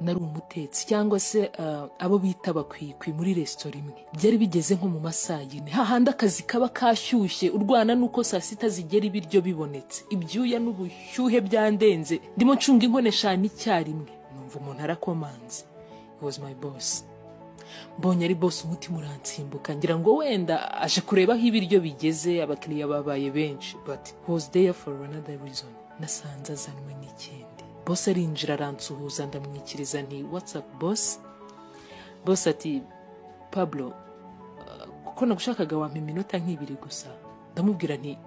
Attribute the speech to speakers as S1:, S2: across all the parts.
S1: nari umutetsi cyangwa se abo bita bakwikwi muri restaurant imwe. Byari bigeze nko mu masaha yine, hahandi akazi kaba kashyushye urwana nuko saa sita zigera ibiryo bibonetse, ibyuya n'ubushyuhe byandenze, ndimo ncunga inkone eshanu icyarimwe, numva umuntu arakomanze. He was my boss. Mbonye ari boss, umutima uransimbuka, ngira ngo wenda aje kureba aho ibiryo bigeze, abakiriya babaye benshi, but he was there for another reason. Nasanze azanwe n'ikindi. Boss arinjira aransuhuza, ndamwikiriza nti what's up boss? Boss ati Pablo, kuko nagushakaga wampa iminota nk'ibiri gusa. Ndamubwira nti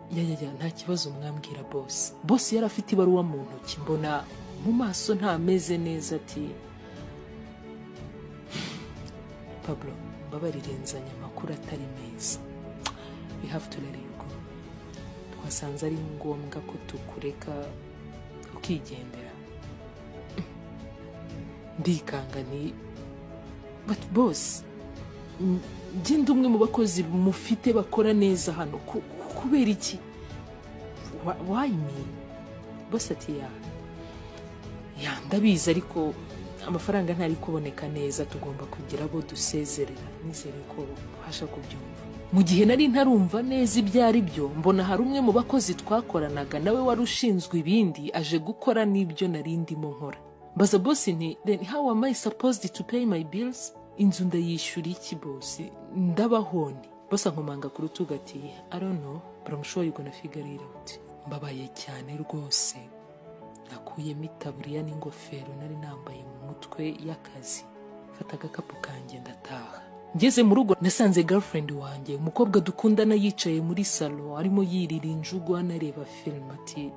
S1: ya nta kibazo mwambwira boss. Boss yari afite ibaruwa mu ntoki, mbona mu maso ntameze neza. Ati Pablo, mbabarire nzanye amakuru atari meza. We have to let you go. Twasanze ari ngombwa ko tukureka ukigendera. Ndikanga ni but boss, ngende umwe mu bakozi mufite bakora neza hano, kubera iki? Why me? Boss ati ya ndabizi, ariko amafaranga ntari kuboneka neza, tugomba kugira abo dusezerera. Nizere ko ubasha kubyumva. Mu gihe nari ntarumva neza ibyari byo, mbona hari umwe mu bakozi twakoranaga nawe wari ushinzwe ibindi aje gukora n'ibyo nari ndimo nkora. Baza boss nti then how am I supposed to pay my bills? Inzu ndayishyura iki boss? Ndabahoni. Boss ankomanga ku rutugu ati I don't know, but I'm sure you're gonna figure it out. Mbabaye cyane rwose. Nakuyemo itaburiya n'ingofero nari nambaye mu mutwe y'akazi, fata agakapu kanjye ndataha. Ngeze mu rugo nasanze girlfriend wanjye, umukobwa dukundana, yicaye muri salon arimo yirira injugu anareba film. Ati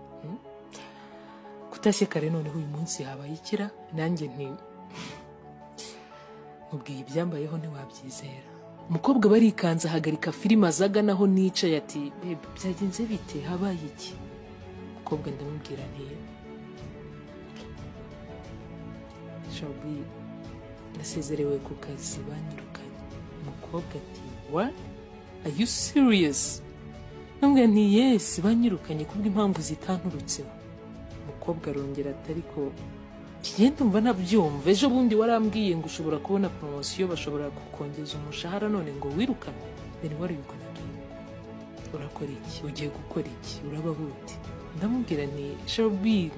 S1: kutashye kare noneho uyu munsi habaye ikira. Nanjye nti mubwiye ibyambayeho ntiwabyizera. Umukobwa barikanza ahagarika filime azaga naho nicaye. Ati babe, byagenze bite, habaye iki? Umukobwa ndamubwira nti Shelby, nasezerewe ku kazi, banyirukanye. Umukobwa ati what? Are you serious? Nambwira nti yes, banyirukanye kubw'impamvu zitanturutseho. Umukobwa arongera ati ariko kigenda umva nabyumva, ejo bundi warambwiye ngo ushobora kubona promotion, bashobora kukongeza umushahara, none ngo wirukane. Then what are you gonna do? Urakora iki? Ugiye gukora iki? Urabaho ute? Ndamubwira nti Shelby,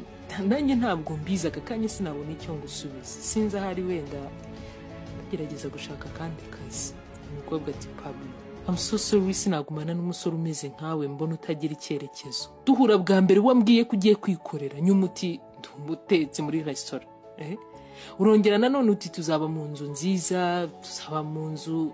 S1: nanjye ntabwo mbiza, akakanya sinabona icyo ngusubiza, sinzi ahari wenda gerageza gushaka kandi kazi. Umukobwa ati Pablo, I'm so sorry, sinagumana n'umusore umeze nkawe, mbona utagira icyerekezo. Duhura bwa mbere wambwiye ko ugiye kwikorera, nyuma uti ndumutetse muri restaurant. Urongera nanone uti tuzaba mu nzu nziza, tuzaba mu nzu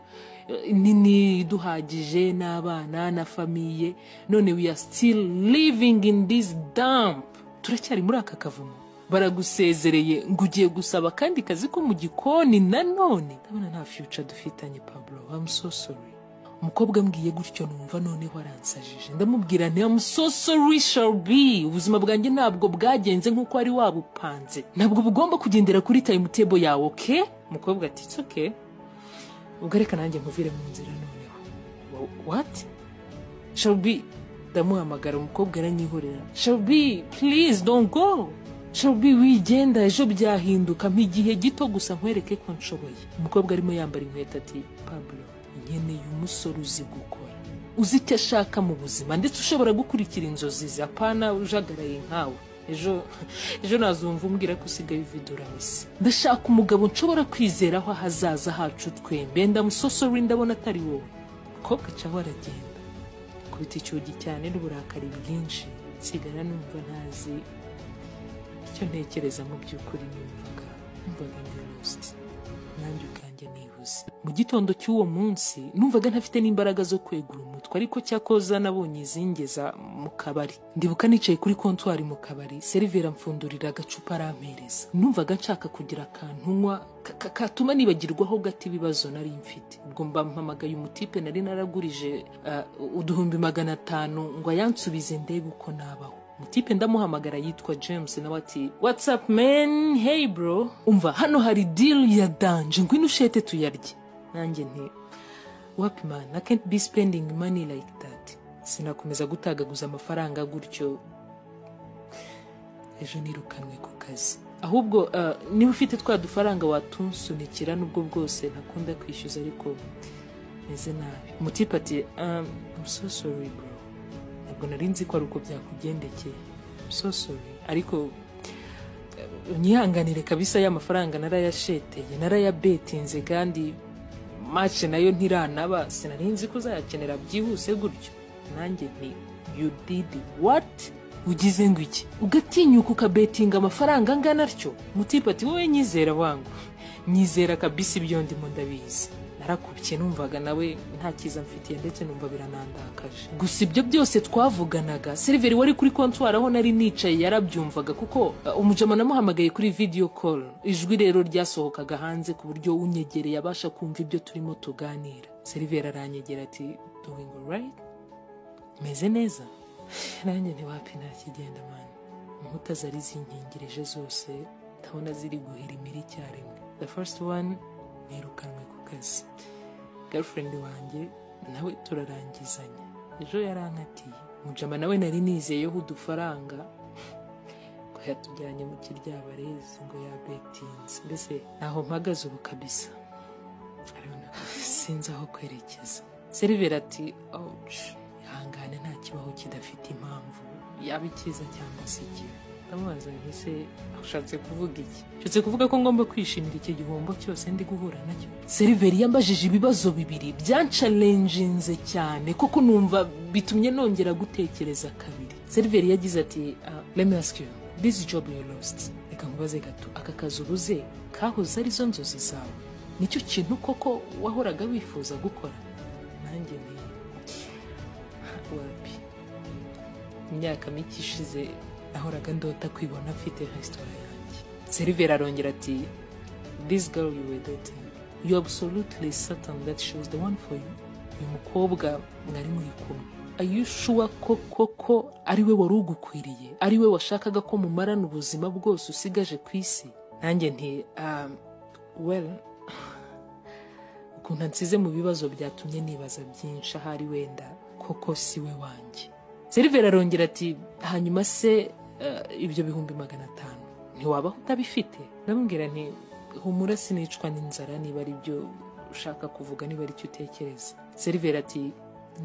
S1: nini duhagije n'abana na famiye, none we are still living in this dump. Turacyari muri aka kavumo. Baragusezereye ngo ugiye gusaba kandi kazi ko mu gikoni nanone. Ndabona nta future dufitanye Pablo, I'm so sorry. Umukobwa mbwiye gutyo numva noneho aransajije. Ndamubwira nti I'm so sorry Shelby, ubuzima bwanjye ntabwo bwagenze nkuko ari wabupanze, ntabwo bugomba kugendera kuri timetable yawe, okay? Umukobwa ati it's okay. Ubwo reka nanjye nkuvire mu nzira noneho. What? Shelby, ndamuhamagara. Umukobwa aranyihorera. Shelby, please don't go. Shelby, wigenda, ejo byahinduka, mpigihe gito gusa nkwereke ko nshoboye. Umukobwa arimo yambara inkweto ati Pablo, nkeneye umusore uzi gukora, uzi icyo ashaka mu buzima, ndetse ushobora gukurikira inzozi ze, apana ujagaraye nkawe. Ejo nazumva umbwira ko usigaye uvidura wese. Ndashaka umugabo nshobora kwizeraho ahazaza hacu twembe. Ndamusosori, ndabona atari wowe. Umukobwa caho aragenda, kubita icyugi cyane n'uburakari bwinshi, nsigara numva ntazi icyo ntekereza. Mu by'ukuri numvaga ndi lost, nanjye ubwanjye nibuze. Mu gitondo cy'uwo munsi numvaga ntafite n'imbaraga zo kwegura umutwe, ariko cyakoza nabonye izingeza mu kabari. Ndibuka nicaye kuri comptoir mu kabari, serivera mfundurira agacupa arampereza. Numvaga nshaka kugira akantunywa katuma nibagirwaho gati ibibazo nari mfite. Ubwo mpamagaye umutipe nari naragurije uduhumbi 500 ngo yansubize ndebe uko nabaho. Mutipe ndamuhamagara yitwa James, nawe ati what's up man, hey bro, umva hano hari deal ya danje, ngwino ushete tuyarye. Nanjye nti wapi man, I can't be spending money like that. Sinakomeza gutagaguza amafaranga gutyo. Ejo nirukanwe ku kazi. ahubwo niba ufite twa dufaranga watunsunikira nubwo bwose ntakunda kwishyuza ariko meze nabi. Umutipe ati I'm so sorry bro, ntabwo nari nzi ko ari uko byakugendekeye, I'm so sorry, ariko unyihanganire kabisa y'amafaranga narayasheteye, narayabetinze kandi match nayo ntiranaba, sinari nzi ko uzayakenera byihuse gutyo. Nanjye nti you did what? Ugize ngo iki? Ugatinyuka ukabetinga amafaranga angana atyo? Mutipe ati wowe nyizera wangu, nyizera kabisa ibyo ndimo ndabizi. Narakubye numvaga nawe nta kiza mfitiye ndetse numva biranandakaje. Gusa ibyo byose twavuganaga seriveri wari kuri comptoir aho nari nicaye yarabyumvaga kuko umujama namuhamagaye kuri video call. Ijwi rero ryasohokaga hanze ku buryo unyegereye abasha kumva ibyo turimo tuganira. Seriveri aranyegera ati doing alright? Meze neza? Nanjye ntiwapi nta kigenda man. Inkuta zari zinkingirije zose ndabona ziri guhira imiri icyarimwe. The first one nirukanwe ku kazi. Girlfriend wanjye nawe turarangizanya. Ejo yarankatiye. Mujama nawe nari nizeyeho udufaranga ko yatujyanye mu kiryabarezi ngo yabetinze. Mbese naho mpagaze ubu kabisa. Sinzi aho kwerekeza. Seriveri ati ouch, ihangane nta kibaho kidafite impamvu, yaba ikiza cyangwa se ikibi. Ndamubaza ntise ushatse kuvuga iki? Nshatse kuvuga ko ngomba kwishimira iki gihombo cyose ndi guhura nacyo. Seriveri yambajije ibibazo bibiri byanchallenginze cyane kuko numva bitumye nongera gutekereza kabiri. Seriveri yagize ati let me ask you, this job you lost, reka nkubaze gato, aka kazi ubuze kahoze ari zo nzozi zawe? Nicyo kintu koko wahoraga wifuza gukora? Nanjye nti wapi, imyaka mike ishize nahoraga ndota kwibona mfite restaurant yanjye. Seriveri arongera ati this girl you were dating, you absolutely certain that she was the one for you? Uyu mukobwa mwari muri kumwe, are you sure ko koko ari we wari ugukwiriye, ari we washakaga ko mumarana ubuzima bwose usigaje ku isi? Nanjye nti well, ukuntu nsize mu bibazo byatumye nibaza byinshi, ahari wenda koko si we wanjye. Seriveri arongera ati hanyuma se ibyo 500 ntiwabaho utabifite? Ndamubwira nti humura sinicwa n'inzara niba ari byo ushaka kuvuga, niba ari cyo utekereza. Seriveri ati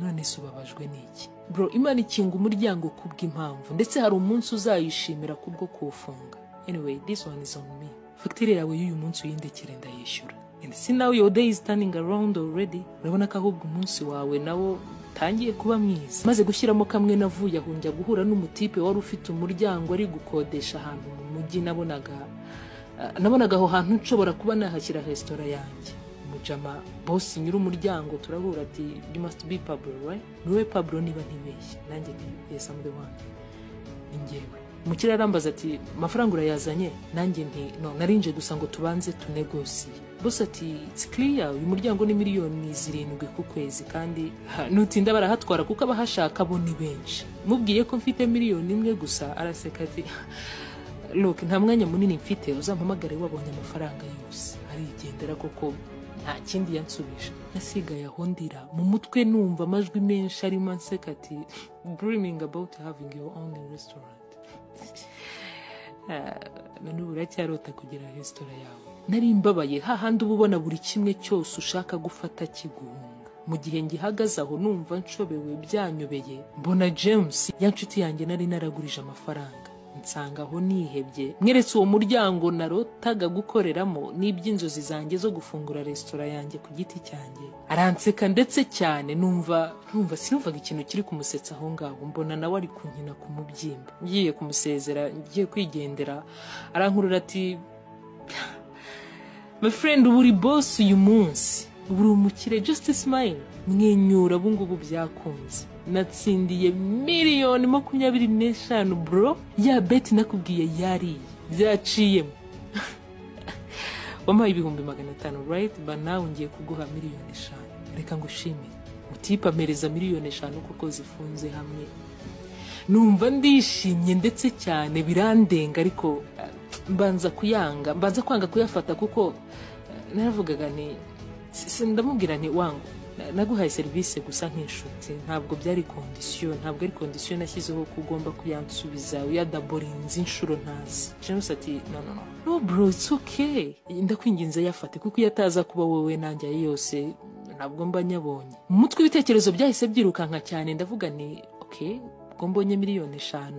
S1: none se ubabajwe n'iki? Bro, Imana ikinga umuryango kubw'impamvu ndetse hari umunsi uzayishimira kubwo kuwufunga. Anyway, this one is on me. Factory yawe y'uyu munsi uyindekere ndayishyura. And see now your day is turning around already. Urabona ko ahubwo umunsi wawe nawo tangiye kuba mwiza. Maze gushyiramo kamwe navuye aho njya guhura n'umutipe wari ufite umuryango ari gukodesha ahantu mu mujyi. Nabonaga aho hantu nshobora kuba nahashyira restaurant yanjye. Umujama boss nyiri umuryango turahura ati you must be Pablo, right? Niwe Pablo niba ntibeshye. Nanjye nti yes I'm the one. Ningewe. Umukiriya arambaza ati amafaranga urayazanye? Nanjye nti no, narinje gusa ngo tubanze tunegosiye. Boss ati it's clear, uyu muryango ni miliyoni 7 ku kwezi kandi nutinda barahatwara kuko abahashaka bo ni benshi. Mubwiye ko mfite miliyoni 1 gusa araseka ati look, nta mwanya munini mfite, uzampamagare wabonye amafaranga yose. Arigendera koko nta kindi yansubije. Nasigaye aho ndira mu mutwe numva amajwi menshi arimo anseka ati dreaming about having your own restaurant. None uracyarota kugira restaurant yawe? Nari mbabaye hahandi ubona buri kimwe cyose ushaka gufata kiguhunga. Mu gihe ngihagaze aho numva nshobewe byanyobeye, mbona James yanshuti yanjye nari naragurije amafaranga. Nsanga aho nihebye, mweretse uwo muryango narotaga gukoreramo n'iby'inzozi zanjye zo gufungura restaurant yanjye ku giti cyanjye. Aranseka ndetse cyane, sinumvaga ikintu kiri kumusetsa aho ngaho. Mbona nawe ari kunkina ku mubyimba. Ngiye kumusezera, ngiye kwigendera, arankurura ati my friend, uri boss uyu munsi, uri umukire, just smile, mwenyura bungubu byakunze. Natsindiye miliyoni 25 bro. Ya bet nakubwiye yari byaciyemo. Wampaye 500, right? But now ngiye kuguha miliyoni 5. Reka ngushimire. Utipa mereza miliyoni 5 kuko zifunze hamwe. Numva ndishimye ndetse cyane birandenga, ariko mbanza kwanga kuyafata kuko naravugaga ni ndamubwira nti wangu naguhaye serivisi gusa nk'inshuti, ntabwo byari condition, ntabwo ari condition nashyizeho ko ugomba kuyansubiza uyadaborinze inshuro ntazi. James ati no bro, it's okay, ndakwinginze yafate kuko iyo ataza kuba wowe nanjye yose ntabwo mba nyabonye. Mu mutwe ibitekerezo byahise byirukanka cyane, ndavuga ni okay, ubwo mbonye miliyoni 5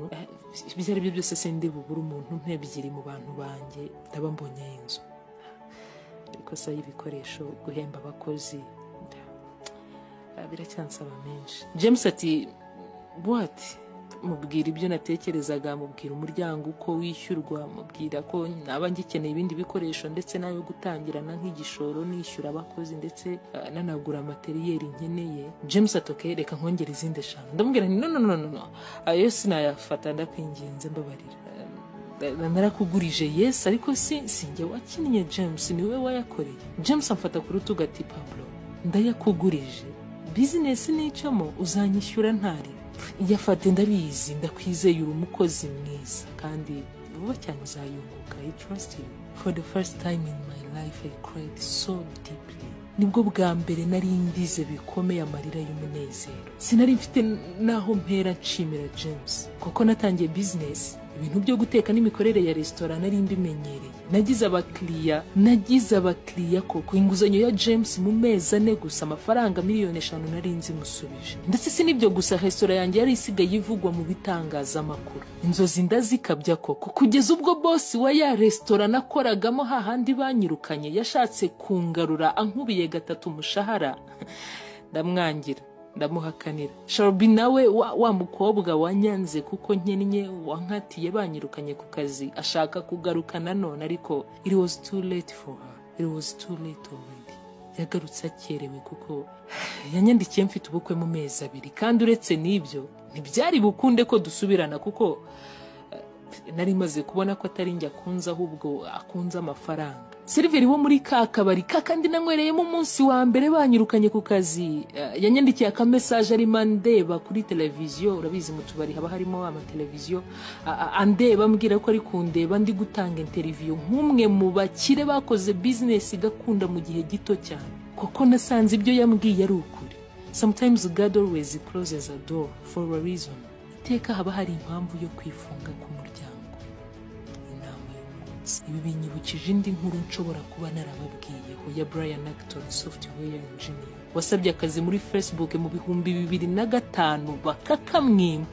S1: ibyo ari byo byose sindi bubura umuntu nk'ebyiri mu bantu banjye ndaba mbonye inzu. Ariko sa y'ibikoresho, guhemba abakozi biracyansaba menshi. James ati what? Mubwira ibyo natekerezaga, mubwira umuryango uko wishyurwa, mubwira ko naba ngikeneye ibindi bikoresho ndetse nayo gutangirana nk'igishoro, nishyura abakozi ndetse nanagura materiyeri nkeneye. James atoke reka nkongera izindi 5. Ndamubwira nti no ayo sinayafata, ndakwinginze mbabarira, narakugurije yes ariko sinjye wakinnye James, niwe wayakoreye. James amfata ku rutugu ati Pablo, ndayakugurije, business nicamo uzanyishyura ntari. Yafate ndabizi, ndakwizeye uri umukozi mwiza kandi vuba cyane uzayunguka. I trust you. For the first time in my life I cried so deeply. Nibwo bwa mbere nari ndize bikomeye amarira y'umunezero. Sinari mfite naho mpera nshimira James kuko natangiye business, ibintu byo guteka n'imikorere ya restaurant nari mbimenyereye. Nagize abakiriya koko. Inguzanyo ya James mu mezi 4 gusa amafaranga miliyoni 5 nari nzimusubije. Ndetse si nibyo gusa, restaurant yanjye yari isigaye ivugwa mu bitangazamakuru. Inzozi ndazikabya koko, kugeza ubwo boss wa ya restaurant nakoragamo hahandi banyirukanye yashatse kungarura ankubiye 3 umushahara. Ndamwangira, ndamuhakanira. Sharbi nawe wa mukobwa wanyanze kuko nkennye wankatiye banyirukanye ku kazi ashaka kugaruka nanone, ariko it was too late for her. It was too late already. Yagarutse akerewe kuko yanyandikiye mfite ubukwe mu mezi 2, kandi uretse n'ibyo ntibyari bukunde ko dusubirana kuko nari maze kubona ko atari njya kunza ahubwo akunza amafaranga. Silveri wo muri kakabari kakandi nanywereyemo umunsi wa mbere banyirukanye ku kazi yanyandikiye aka message ari mandeba kuri televiziyo. Urabizi mu tubari haba harimo ama televiziyo, andeba mbwira ko ari kundeba ndi gutanga interview nk'umwe mu bakire bakoze business gakunda mu gihe gito cyane. Koko nasanze ibyo yambwiye ari ukuri. Sometimes God always closes a door for a reason. Iteka haba hari impamvu yo kwifunga ku muryango. Ibi binyibukije indi nkuru nshobora kuba narababwiyeho ya Brian Acton, software engineer, wasabye akazi muri Facebook mu 2005 bakakamwima.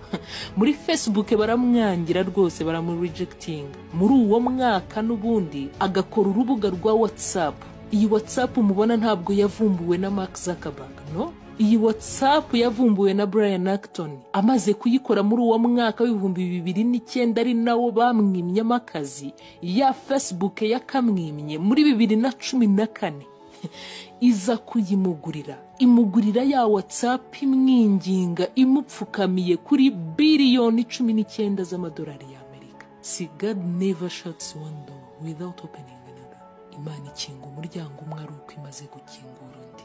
S1: Muri Facebook baramwangira rwose, baramurejecting. Muri uwo mwaka n'ubundi agakora urubuga rwa WhatsApp. Iyi WhatsApp mubona ntabwo yavumbuwe na Mark Zuckerberg, no? Iyi WhatsApp yavumbuwe na Brian Acton. Amaze kuyikora muri uwo mwaka w'2009 ari nawo bamwimye amakazi. Ya Facebook yakamwimye muri 2014. Iza imugurira ya WhatsApp imwinginga imupfukamiye kuri biliyoni 19 z'amadolari y'Amerika. See, God never shuts one door without opening another. Imana ikinga umuryango umwe ari uko imaze gukingura undi.